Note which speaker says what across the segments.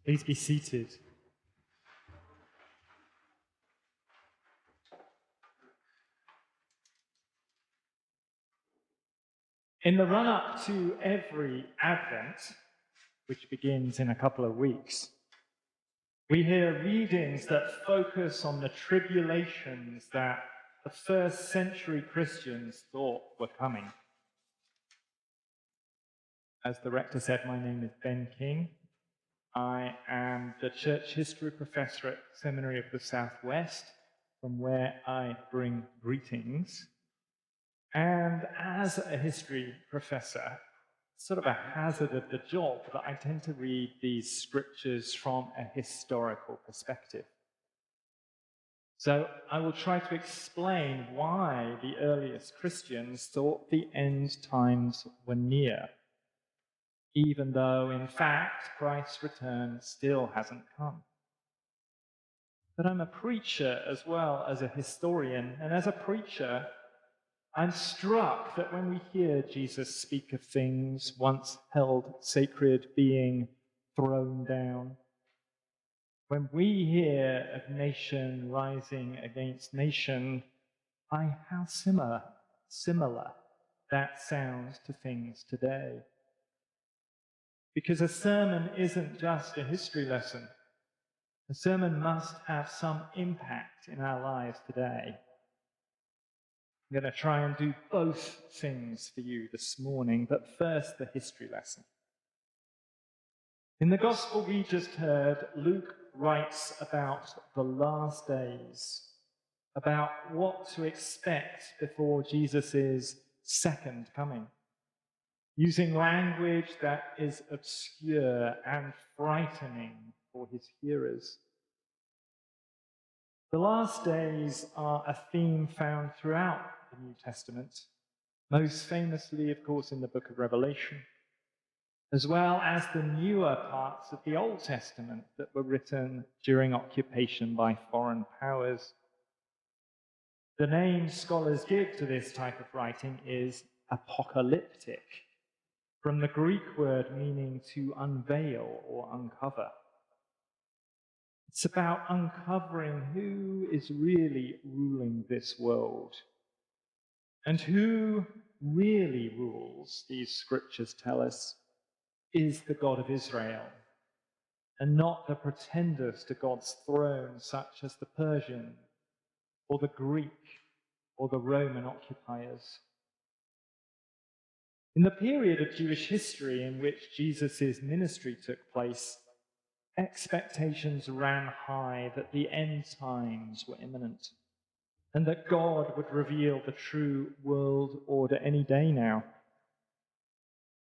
Speaker 1: Please be seated. In the run-up to every Advent, which begins in a couple of weeks, we hear readings that focus on the tribulations that the first century Christians thought were coming. As the rector said, my name is Ben King. I am the church history professor at Seminary of the Southwest, from where I bring greetings. And as a history professor, sort of a hazard of the job that I tend to read these scriptures from a historical perspective. So I will try to explain why the earliest Christians thought the end times were near, even though, in fact, Christ's return still hasn't come. But I'm a preacher as well as a historian, and as a preacher, I'm struck that when we hear Jesus speak of things once held sacred being thrown down, when we hear of nation rising against nation, how similar that sounds to things today. Because a sermon isn't just a history lesson. A sermon must have some impact in our lives today. I'm going to try and do both things for you this morning, but first the history lesson. In the gospel we just heard, Luke writes about the last days, about what to expect before Jesus' second coming, using language that is obscure and frightening for his hearers. The last days are a theme found throughout the New Testament, most famously, of course, in the book of Revelation, as well as the newer parts of the Old Testament that were written during occupation by foreign powers. The name scholars give to this type of writing is apocalyptic, from the Greek word meaning to unveil or uncover. It's about uncovering who is really ruling this world. And who really rules, these scriptures tell us, is the God of Israel, and not the pretenders to God's throne, such as the Persian, or the Greek, or the Roman occupiers. In the period of Jewish history in which Jesus' ministry took place, expectations ran high that the end times were imminent, and that God would reveal the true world order any day now.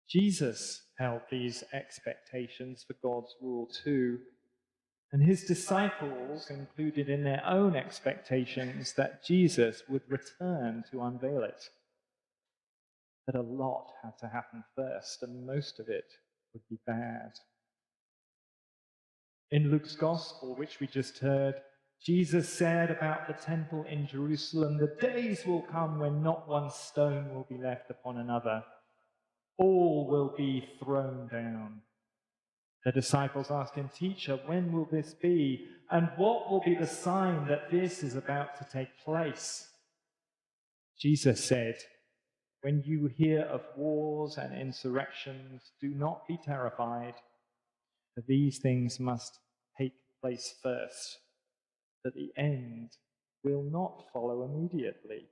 Speaker 1: Jesus held these expectations for God's rule too, and his disciples included in their own expectations that Jesus would return to unveil it. But a lot had to happen first, and most of it would be bad. In Luke's Gospel, which we just heard, Jesus said about the temple in Jerusalem, "The days will come when not one stone will be left upon another. All will be thrown down." The disciples asked him, "Teacher, when will this be? And what will be the sign that this is about to take place?" Jesus said, "When you hear of wars and insurrections, do not be terrified, for these things must take place first, but the end will not follow immediately."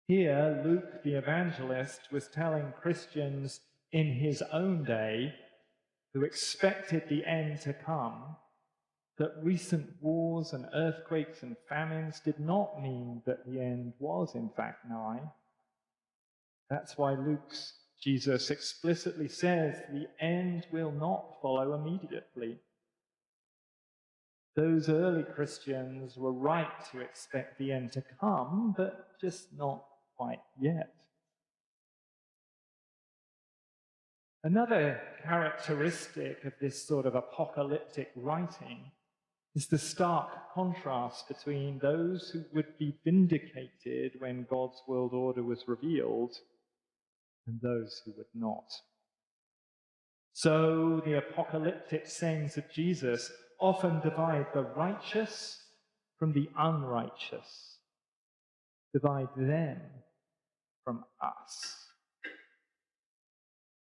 Speaker 1: Here, Luke the evangelist was telling Christians in his own day, who expected the end to come, that recent wars and earthquakes and famines did not mean that the end was in fact nigh. That's why Luke's Jesus explicitly says the end will not follow immediately. Those early Christians were right to expect the end to come, but just not quite yet. Another characteristic of this sort of apocalyptic writing is the stark contrast between those who would be vindicated when God's world order was revealed and those who would not. So the apocalyptic sayings of Jesus often divide the righteous from the unrighteous, divide them from us.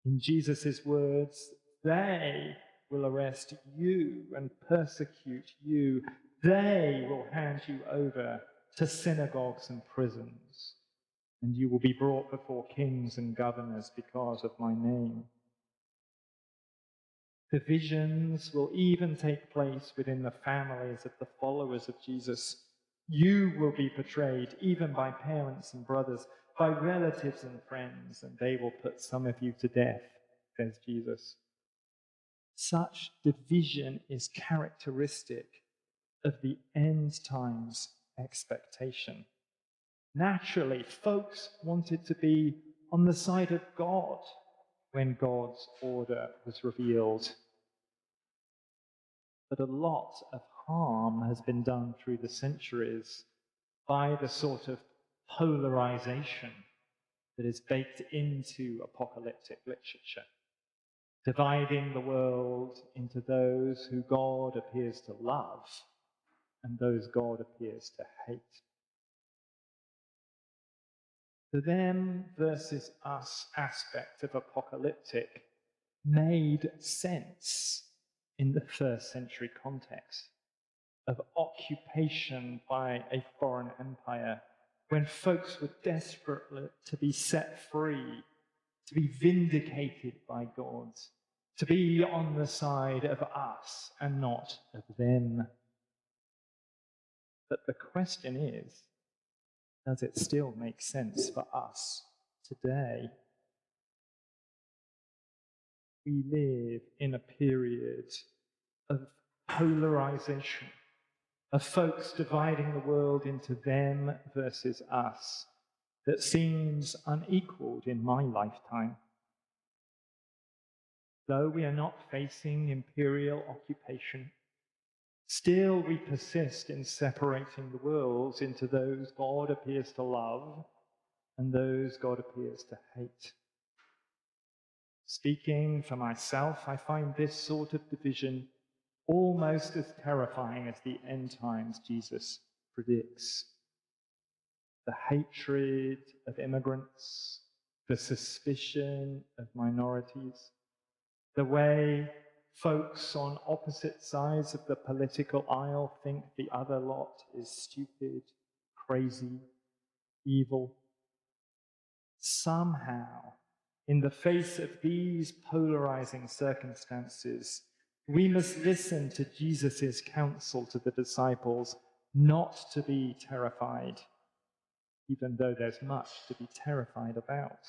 Speaker 1: In Jesus' words, they will arrest you and persecute you. They will hand you over to synagogues and prisons, and you will be brought before kings and governors because of my name. Divisions will even take place within the families of the followers of Jesus. You will be betrayed even by parents and brothers, by relatives and friends, and they will put some of you to death, says Jesus. Such division is characteristic of the end times expectation. Naturally, folks wanted to be on the side of God when God's order was revealed. But a lot of harm has been done through the centuries by the sort of polarization that is baked into apocalyptic literature, dividing the world into those who God appears to love and those God appears to hate. The them versus us aspect of apocalyptic made sense in the first century context of occupation by a foreign empire, when folks were desperate to be set free, to be vindicated by God, to be on the side of us and not of them. But the question is, does it still make sense for us today? We live in a period of polarization, of folks dividing the world into them versus us, that seems unequaled in my lifetime. Though we are not facing imperial occupation, still we persist in separating the worlds into those God appears to love and those God appears to hate. Speaking for myself, I find this sort of division almost as terrifying as the end times Jesus predicts. The hatred of immigrants, the suspicion of minorities, the way folks on opposite sides of the political aisle think the other lot is stupid, crazy, evil. Somehow, in the face of these polarizing circumstances, we must listen to Jesus' counsel to the disciples not to be terrified, even though there's much to be terrified about.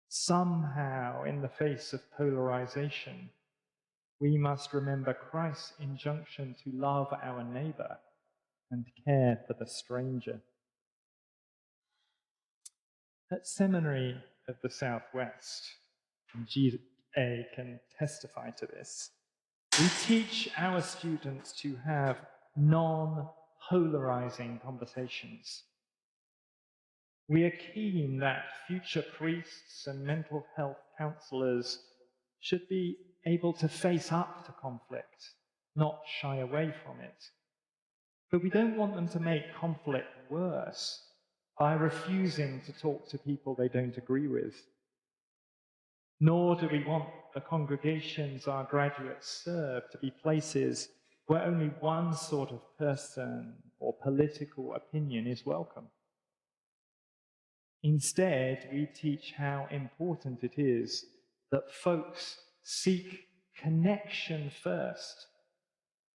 Speaker 1: Somehow, in the face of polarization, we must remember Christ's injunction to love our neighbor and care for the stranger. At Seminary of the Southwest, and GA can testify to this, we teach our students to have non-polarizing conversations. We are keen that future priests and mental health counselors should be able to face up to conflict, not shy away from it. But we don't want them to make conflict worse by refusing to talk to people they don't agree with. Nor do we want the congregations our graduates serve to be places where only one sort of person or political opinion is welcome. Instead, we teach how important it is that folks seek connection first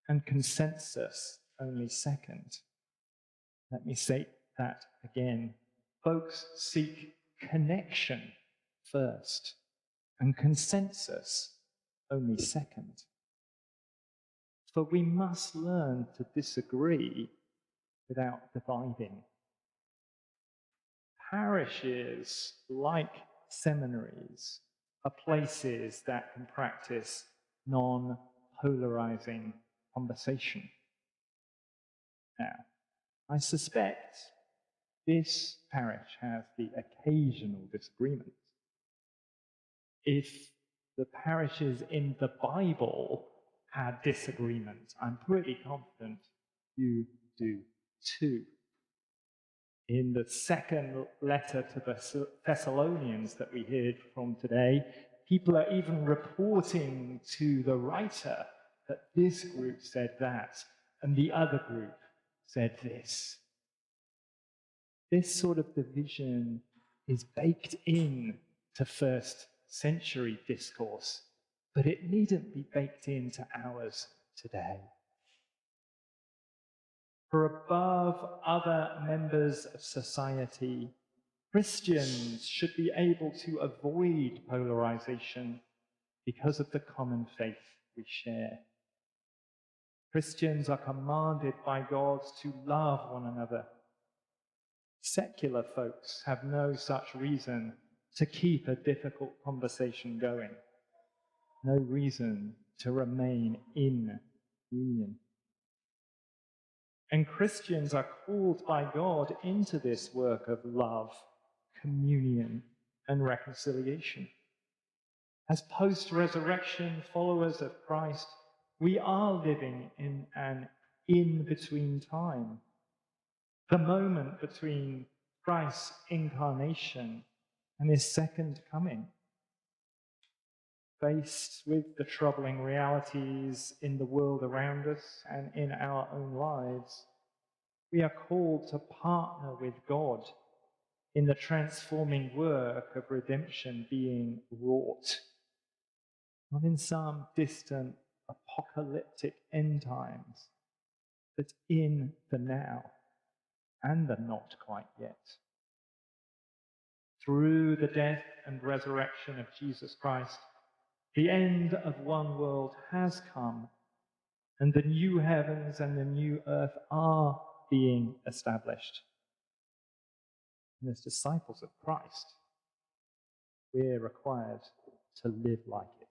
Speaker 1: and consensus only second. Let me say that again. Folks seek connection first and consensus only second. For we must learn to disagree without dividing. Parishes, like seminaries, are places that can practice non-polarizing conversation. Now, I suspect this parish has the occasional disagreement. If the parishes in the Bible had disagreements. I'm pretty confident you do too. In the second letter to the Thessalonians that we heard from today, people are even reporting to the writer that this group said that and the other group said this. This sort of division is baked in to first century discourse, but it needn't be baked into ours today. For above other members of society, Christians should be able to avoid polarization because of the common faith we share. Christians are commanded by God to love one another. Secular folks have no such reason to keep a difficult conversation going, no reason to remain in union. And Christians are called by God into this work of love, communion, and reconciliation. As post-resurrection followers of Christ, we are living in an in-between time, the moment between Christ's incarnation and his second coming. Faced with the troubling realities in the world around us and in our own lives, we are called to partner with God in the transforming work of redemption being wrought, not in some distant apocalyptic end times, but in the now and the not quite yet. Through the death and resurrection of Jesus Christ, the end of one world has come, and the new heavens and the new earth are being established. And as disciples of Christ, we're required to live like it.